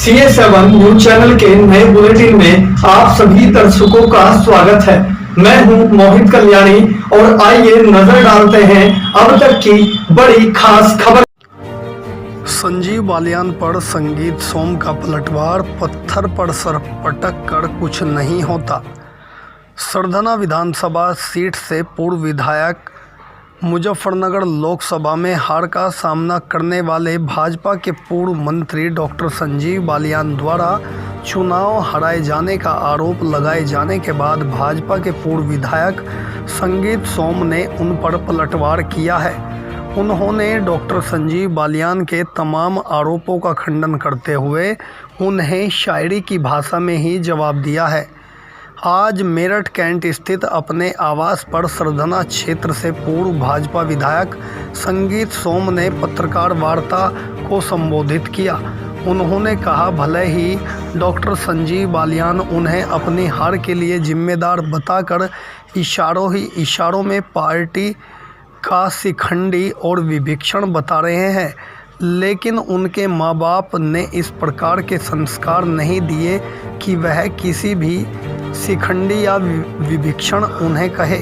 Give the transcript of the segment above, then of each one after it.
CA7 news channel के नए bulletin में आप सभी दर्शकों का स्वागत है। मैं हूं मोहित कल्याणी और आइए नजर डालते हैं अब तक की बड़ी खास खबर। संजीव बालियान पर संगीत सोम का पलटवार, पत्थर पर सर पटक कर कुछ नहीं होता। सरधना विधानसभा सीट से पूर्व विधायक मुजफ्फरनगर लोकसभा में हार का सामना करने वाले भाजपा के पूर्व मंत्री डॉक्टर संजीव बालियान द्वारा चुनाव हराए जाने का आरोप लगाए जाने के बाद भाजपा के पूर्व विधायक संगीत सोम ने उन पर पलटवार किया है। उन्होंने डॉक्टर संजीव बालियान के तमाम आरोपों का खंडन करते हुए उन्हें शायरी की भाषा में ही जवाब दिया है। आज मेरठ कैंट स्थित अपने आवास पर सरधना क्षेत्र से पूर्व भाजपा विधायक संगीत सोम ने पत्रकार वार्ता को संबोधित किया। उन्होंने कहा, भले ही डॉक्टर संजीव बालियान उन्हें अपनी हार के लिए जिम्मेदार बताकर इशारों में पार्टी का शिखंडी और विभीषण बता रहे हैं, लेकिन उनके माँ बाप ने इस प्रकार के संस्कार नहीं दिए कि वह किसी भी शिखंडी या विभीषण उन्हें कहे,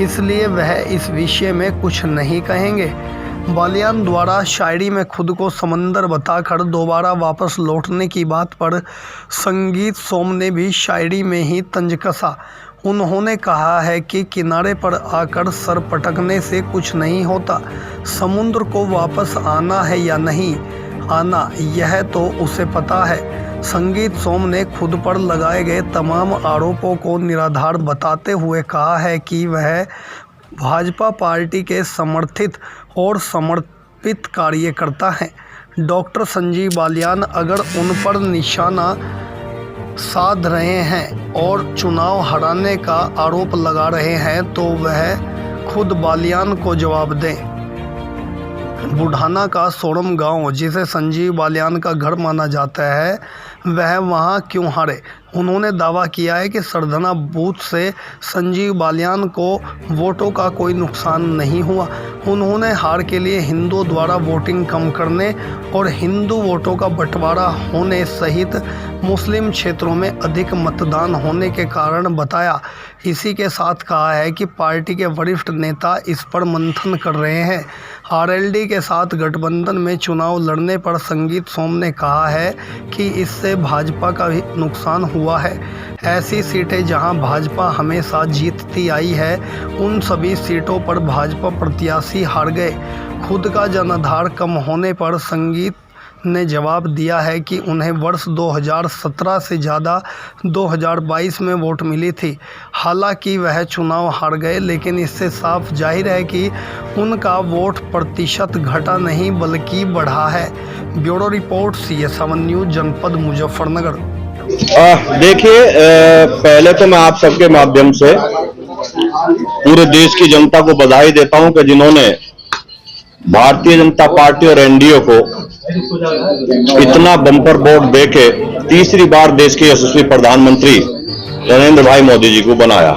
इसलिए वह इस विषय में कुछ नहीं कहेंगे। बालियान द्वारा शायरी में खुद को समंदर बताकर दोबारा वापस लौटने की बात पर संगीत सोम ने भी शायरी में ही तंज कसा। उन्होंने कहा है कि किनारे पर आकर सर पटकने से कुछ नहीं होता, समुद्र को वापस आना है या नहीं आना यह तो उसे पता है। संगीत सोम ने खुद पर लगाए गए तमाम आरोपों को निराधार बताते हुए कहा है कि वह भाजपा पार्टी के समर्थित और समर्पित कार्यकर्ता हैं। डॉक्टर संजीव बालियान अगर उन पर निशाना साध रहे हैं और चुनाव हराने का आरोप लगा रहे हैं तो वह खुद बालियान को जवाब दें। बुढ़ाना का सोरम गांव, जिसे संजीव बालियान का घर माना जाता है, वह वहां क्यों हारे? उन्होंने दावा किया है कि सरधना बूथ से संजीव बालियान को वोटों का कोई नुकसान नहीं हुआ। उन्होंने हार के लिए हिंदुओं द्वारा वोटिंग कम करने और हिंदू वोटों का बंटवारा होने सहित मुस्लिम क्षेत्रों में अधिक मतदान होने के कारण बताया। इसी के साथ कहा है कि पार्टी के वरिष्ठ नेता इस पर मंथन कर रहे हैं। आरएलडी के साथ गठबंधन में चुनाव लड़ने पर संगीत सोम ने कहा है कि इससे भाजपा का भी नुकसान हुआ है। ऐसी सीटें जहां भाजपा हमेशा जीतती आई है, उन सभी सीटों पर भाजपा प्रत्याशी हार गए। खुद का जनाधार कम होने पर संगीत ने जवाब दिया है कि उन्हें वर्ष 2017 से ज़्यादा 2022 में वोट मिली थी। हालांकि वह चुनाव हार गए, लेकिन इससे साफ जाहिर है कि उनका वोट प्रतिशत घटा नहीं बल्कि बढ़ा है। ब्यूरो रिपोर्ट, CA7 न्यूज, जनपद मुजफ्फरनगर। देखिए, पहले तो मैं आप सबके माध्यम से पूरे देश की जनता को बधाई देता हूं कि जिन्होंने भारतीय जनता पार्टी और एनडीए को इतना बम्पर वोट देके तीसरी बार देश के यशस्वी प्रधानमंत्री नरेंद्र भाई मोदी जी को बनाया।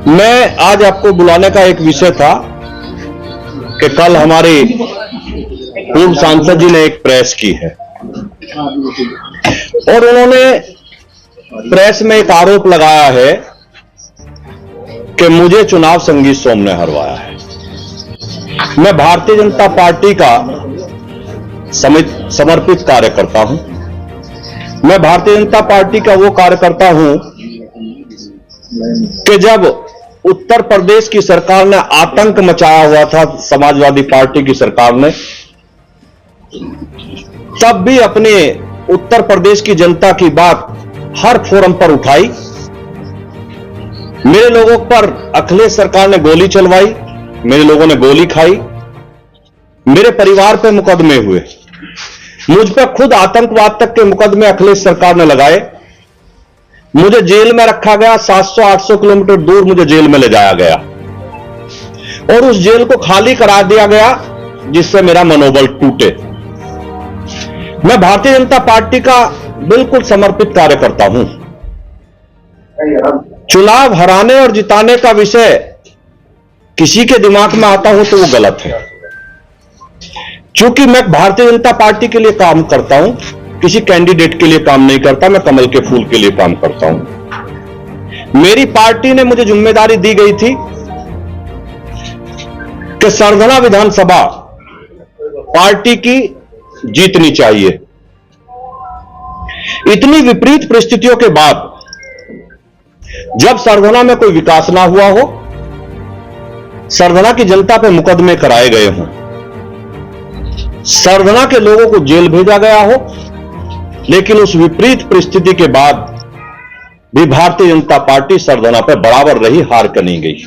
मैं आज आपको बुलाने का एक विषय था कि कल हमारे पूर्व सांसद जी ने एक प्रेस की है और उन्होंने प्रेस में एक आरोप लगाया है कि मुझे चुनाव संगीत सोम ने हरवाया है। मैं भारतीय जनता पार्टी का समर्पित कार्यकर्ता हूं। मैं भारतीय जनता पार्टी का वो कार्यकर्ता हूं कि जब उत्तर प्रदेश की सरकार ने आतंक मचाया हुआ था, समाजवादी पार्टी की सरकार ने, तब भी अपने उत्तर प्रदेश की जनता की बात हर फोरम पर उठाई। मेरे लोगों पर अखिलेश सरकार ने गोली चलवाई, मेरे लोगों ने गोली खाई, मेरे परिवार पे मुकदमे हुए, मुझ पर खुद आतंकवाद तक के मुकदमे अखिलेश सरकार ने लगाए। मुझे जेल में रखा गया, 700-800 किलोमीटर दूर मुझे जेल में ले जाया गया और उस जेल को खाली करा दिया गया जिससे मेरा मनोबल टूटे। मैं भारतीय जनता पार्टी का बिल्कुल समर्पित कार्यकर्ता हूं। चुनाव हराने और जिताने का विषय किसी के दिमाग में आता हो तो वो गलत है। चूंकि मैं भारतीय जनता पार्टी के लिए काम करता हूं, किसी कैंडिडेट के लिए काम नहीं करता, मैं कमल के फूल के लिए काम करता हूं। मेरी पार्टी ने मुझे जिम्मेदारी दी गई थी कि सरधना विधानसभा पार्टी की जीतनी चाहिए। इतनी विपरीत परिस्थितियों के बाद जब सरधना में कोई विकास ना हुआ हो, सरधना की जनता पे मुकदमे कराए गए हों, सरधना के लोगों को जेल भेजा गया हो, लेकिन उस विपरीत परिस्थिति के बाद भी भारतीय जनता पार्टी सरधना पर बराबर रही, हार कर नहीं गई।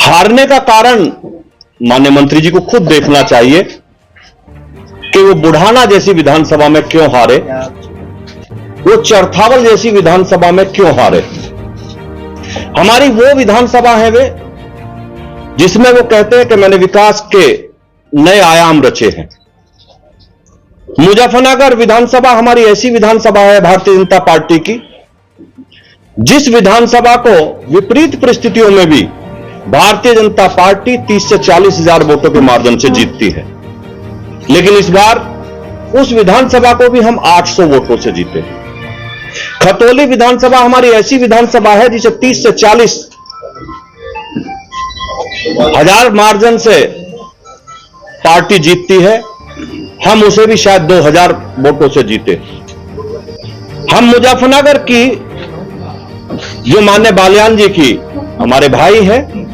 हारने का कारण माननीय मंत्री जी को खुद देखना चाहिए कि वो बुढ़ाना जैसी विधानसभा में क्यों हारे, वो चरथावल जैसी विधानसभा में क्यों हारे। हमारी वो विधानसभा है वे जिसमें वो कहते हैं कि मैंने विकास के नए आयाम रचे हैं। मुजफ्फरनगर विधानसभा हमारी ऐसी विधानसभा है भारतीय जनता पार्टी की, जिस विधानसभा को विपरीत परिस्थितियों में भी भारतीय जनता पार्टी 30 से 40 हजार वोटों के मार्जिन से जीतती है। लेकिन इस बार उस विधानसभा को भी हम 800 वोटों से जीते। खतौली विधानसभा हमारी ऐसी विधानसभा है जिसे 30 से 40 हजार मार्जिन से पार्टी जीतती है, हम उसे भी शायद 2000 वोटों से जीते। हम मुजफ्फरनगर की जो माननीय बालियान जी की हमारे भाई हैं,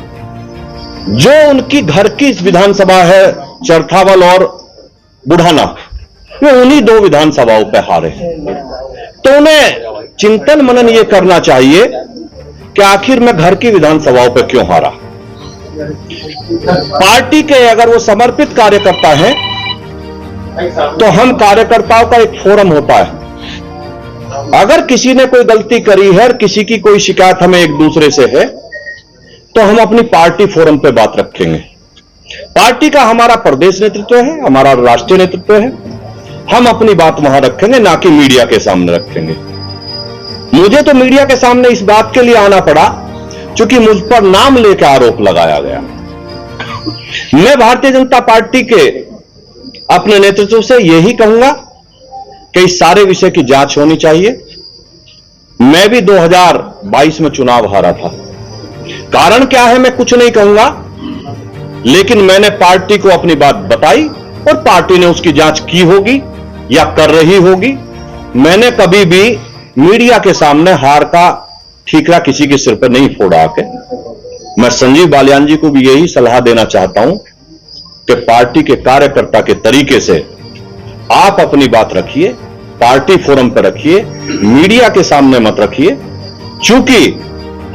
जो उनकी घर की विधानसभा है चरथावल और बुढ़ाना, वो उन्हीं दो विधानसभाओं पे हारे। तो उन्हें चिंतन मनन ये करना चाहिए कि आखिर मैं घर की विधानसभाओं पे क्यों हारा। पार्टी के अगर वो समर्पित कार्यकर्ता हैं तो हम कार्यकर्ताओं का एक फोरम होता है। अगर किसी ने कोई गलती करी है और किसी की कोई शिकायत हमें एक दूसरे से है तो हम अपनी पार्टी फोरम पे बात रखेंगे। पार्टी का हमारा प्रदेश नेतृत्व है, हमारा राष्ट्रीय नेतृत्व है, हम अपनी बात वहां रखेंगे, ना कि मीडिया के सामने रखेंगे। मुझे तो मीडिया के सामने इस बात के लिए आना पड़ा क्योंकि मुझ पर नाम लेकर आरोप लगाया गया। मैं भारतीय जनता पार्टी के अपने नेतृत्व से यही कहूंगा कि इस सारे विषय की जांच होनी चाहिए। मैं भी 2022 में चुनाव हारा था। कारण क्या है मैं कुछ नहीं कहूंगा, लेकिन मैंने पार्टी को अपनी बात बताई और पार्टी ने उसकी जांच की होगी या कर रही होगी। मैंने कभी भी मीडिया के सामने हार का ठीकरा किसी के सिर पर नहीं फोड़ा आके। मैं संजीव बालियान जी को भी यही सलाह देना चाहता हूं कि पार्टी के कार्यकर्ता के तरीके से आप अपनी बात रखिए, पार्टी फोरम पर रखिए, मीडिया के सामने मत रखिए, क्योंकि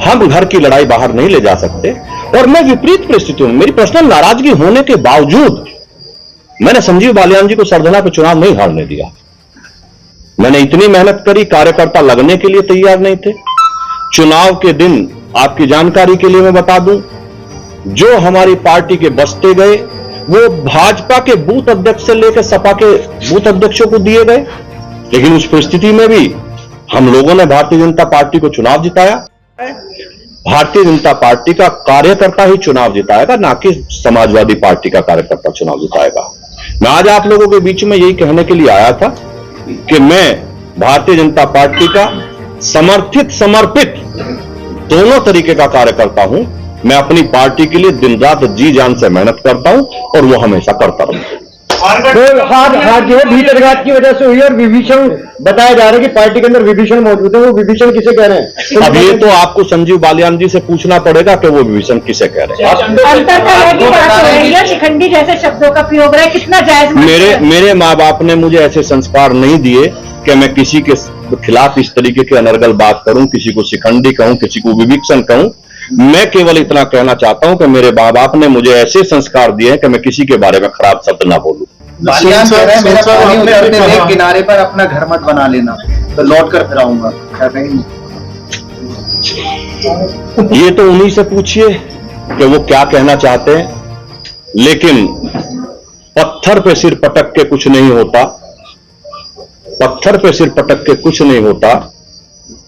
हम घर की लड़ाई बाहर नहीं ले जा सकते। और मैं विपरीत परिस्थितियों में, मेरी पर्सनल नाराजगी होने के बावजूद, मैंने संजीव बालियान जी को सरधना पे चुनाव नहीं हारने दिया। मैंने इतनी मेहनत करी, कार्यकर्ता लगने के लिए तैयार नहीं थे। चुनाव के दिन आपकी जानकारी के लिए मैं बता दूं, जो हमारी पार्टी के बस्ते गए वो भाजपा के बूथ अध्यक्ष से लेकर सपा के बूथ अध्यक्षों को दिए गए। लेकिन उस परिस्थिति में भी हम लोगों ने भारतीय जनता पार्टी को चुनाव जिताया। भारतीय जनता पार्टी का कार्यकर्ता ही चुनाव जिताएगा, ना कि समाजवादी पार्टी का कार्यकर्ता चुनाव जिताएगा। मैं आज आप लोगों के बीच में यही कहने के लिए आया था कि मैं भारतीय जनता पार्टी का समर्पित दोनों तरीके का कार्यकर्ता हूं। मैं अपनी पार्टी के लिए दिन रात जी जान से मेहनत करता हूं और वो हमेशा करता रहूंगा। हार जो है भीतरघात की वजह से हुई और विभीषण बताया जा रहा है कि पार्टी के अंदर विभीषण मौजूद है। वो विभीषण किसे कह रहे हैं? अब ये तो आपको संजीव बालियान जी से पूछना पड़ेगा कि वो विभीषण किसे कह रहे हैं। शिखंडी जैसे शब्दों का प्रयोग है, कितना जायज? मेरे माँ बाप ने मुझे ऐसे संस्कार नहीं दिए कि मैं किसी के खिलाफ इस तरीके के अनर्गल बात करूं, किसी को शिखंडी कहूं, किसी को विभीषण कहूं। मैं केवल इतना कहना चाहता हूं कि मेरे माँ बाप ने मुझे ऐसे संस्कार दिए हैं कि मैं किसी के बारे में खराब शब्द ना बोलूं। बालियान कह रहे हैं मेरा पानी उतरते हुए किनारे पर अपना घर मत बना लेना, तो लौट कर फिर आऊंगा। क्या कहेंगे? ये तो उन्हीं से पूछिए कि वो क्या कहना चाहते हैं। लेकिन पत्थर पे सिर पटक के कुछ नहीं होता, पत्थर पे सिर पटक के कुछ नहीं होता।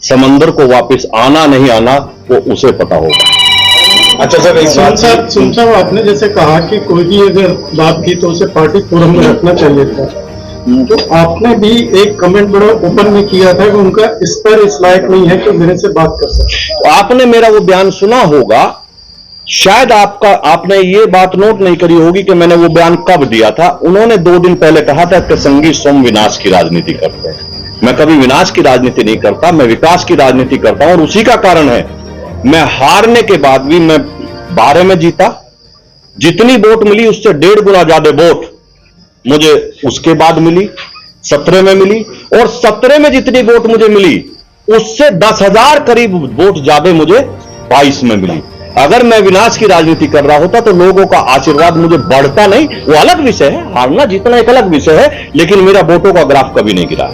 समंदर को वापस आना नहीं आना वो उसे पता होगा। अच्छा सर, सुन साहब आपने जैसे कहा कि कोई भी अगर बात की तो उसे पार्टी फोरम में रखना चाहिए था, तो आपने भी एक कमेंट बड़ा ओपन में किया था कि उनका इस पर इस लायक नहीं है कि मेरे से बात कर सके। आपने मेरा वो बयान सुना होगा, शायद आपने ये बात नोट नहीं करी होगी कि मैंने वो बयान कब दिया था। उन्होंने 2 दिन पहले कहा था कि संगीत सोम विनाश की राजनीति करते हैं। मैं कभी विनाश की राजनीति नहीं करता, मैं विकास की राजनीति करता हूं, और उसी का कारण है मैं हारने के बाद भी मैं 12 में जीता। जितनी वोट मिली उससे 1.5 गुना ज्यादा वोट मुझे उसके बाद मिली, 17 में मिली, और 17 में जितनी वोट मुझे मिली उससे 10,000 करीब वोट ज्यादा मुझे 22 में मिली। अगर मैं विनाश की राजनीति कर रहा होता तो लोगों का आशीर्वाद मुझे बढ़ता नहीं। वो अलग विषय है, हारना जीतना एक अलग विषय है, लेकिन मेरा वोटों का ग्राफ कभी नहीं गिरा।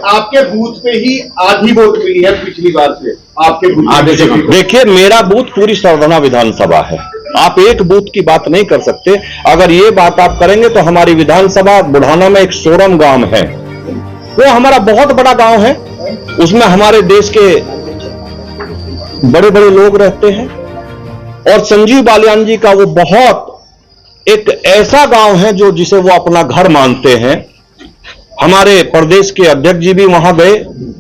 आपके बूथ पे ही आधी वोट मिली है पिछली बार से, आपके बूथ। देखिए, मेरा बूथ पूरी सरधना विधानसभा है, आप एक बूथ की बात नहीं कर सकते। अगर ये बात आप करेंगे तो हमारी विधानसभा बुढ़ाना में एक सोरम गांव है, वो हमारा बहुत बड़ा गांव है, उसमें हमारे देश के बड़े बड़े लोग रहते हैं, और संजीव बालियान जी का वो बहुत एक ऐसा गांव है जो जिसे वो अपना घर मानते हैं। हमारे प्रदेश के अध्यक्ष जी भी वहां गए,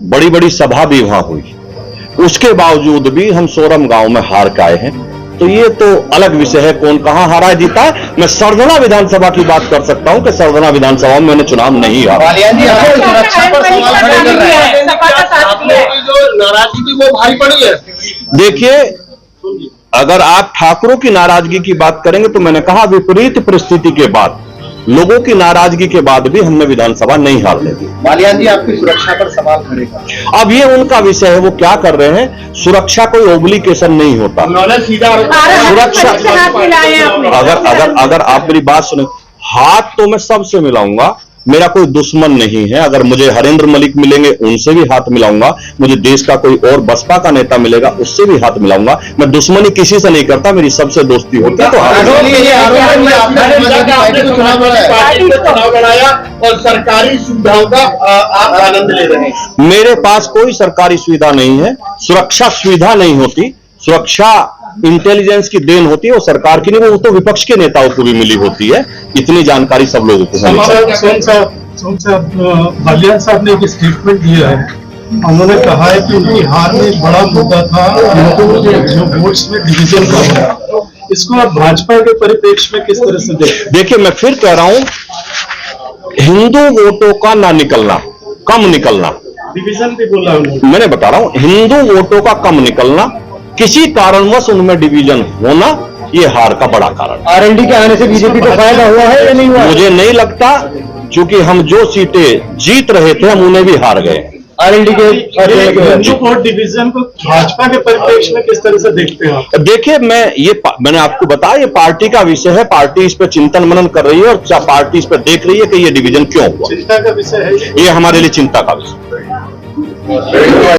बड़ी बड़ी सभा भी वहां हुई, उसके बावजूद भी हम सोरम गांव में हार के आए हैं। तो ये तो अलग विषय है, कौन कहां हारा जीता है। मैं सरधना विधानसभा की बात कर सकता हूं कि सरधना विधानसभा में मैंने चुनाव नहीं हारा। जो नाराजगी थी वो भारी पड़ी है। देखिए, अगर आप ठाकुरों की नाराजगी की बात करेंगे तो मैंने कहा विपरीत परिस्थिति के बाद, लोगों की नाराजगी के बाद भी हमने विधानसभा नहीं हारने दी। बालियान जी आपकी सुरक्षा पर सवाल खड़े कर। अब ये उनका विषय है, वो क्या कर रहे हैं। सुरक्षा कोई ओब्लिगेशन नहीं होता। उन्होंने सीधा सुरक्षा अगर अगर आप मेरी बात सुने, हाथ तो मैं सबसे मिलाऊंगा, मेरा कोई दुश्मन नहीं है। अगर मुझे हरेंद्र मलिक मिलेंगे उनसे भी हाथ मिलाऊंगा, मुझे देश का कोई और बसपा का नेता मिलेगा उससे भी हाथ मिलाऊंगा। मैं दुश्मनी किसी से नहीं करता, मेरी सबसे दोस्ती होती है। तो चुनाव लड़ाया और सरकारी सुविधाओं का आप आनंद ले रहे हैं। मेरे पास कोई सरकारी सुविधा नहीं है, सुरक्षा सुविधा नहीं होती, सुरक्षा इंटेलिजेंस की देन होती है, वो सरकार की नहीं, वो तो विपक्ष के नेताओं को भी मिली होती है। इतनी जानकारी सब लोगों को होनी चाहिए। बालियान साहब ने एक स्टेटमेंट दिया है, उन्होंने कहा है कि उनकी हार में एक बड़ा मुद्दा था जो वोट्स में डिवीजन का होना। इसको आप भाजपा के परिप्रेक्ष्य में किस तरह से देखते? देखिए, मैं फिर कह रहा हूं, हिंदू वोटों का ना निकलना, कम निकलना, डिवीजन भी बोला उन्होंने। मैंने बता रहा हूं, हिंदू वोटों का कम निकलना, किसी कारणवश उनमें डिवीजन होना, ये हार का बड़ा कारण। आरएलडी के आने से बीजेपी को फायदा हुआ है या नहीं हुआ? मुझे नहीं लगता, क्योंकि हम जो सीटें जीत रहे थे हम उन्हें भी हार गए। आरएलडी के हिंदू वोट डिवीजन को भाजपा के परिप्रेक्ष्य में किस तरह से देखते हैं आप? देखिए, मैंने आपको बताया, ये पार्टी का विषय है, पार्टी इस पर चिंतन मनन कर रही है, और पार्टी इस पर देख रही है कि ये डिवीजन क्यों हुआ। चिंता का विषय है ये हमारे लिए चिंता का विषय है।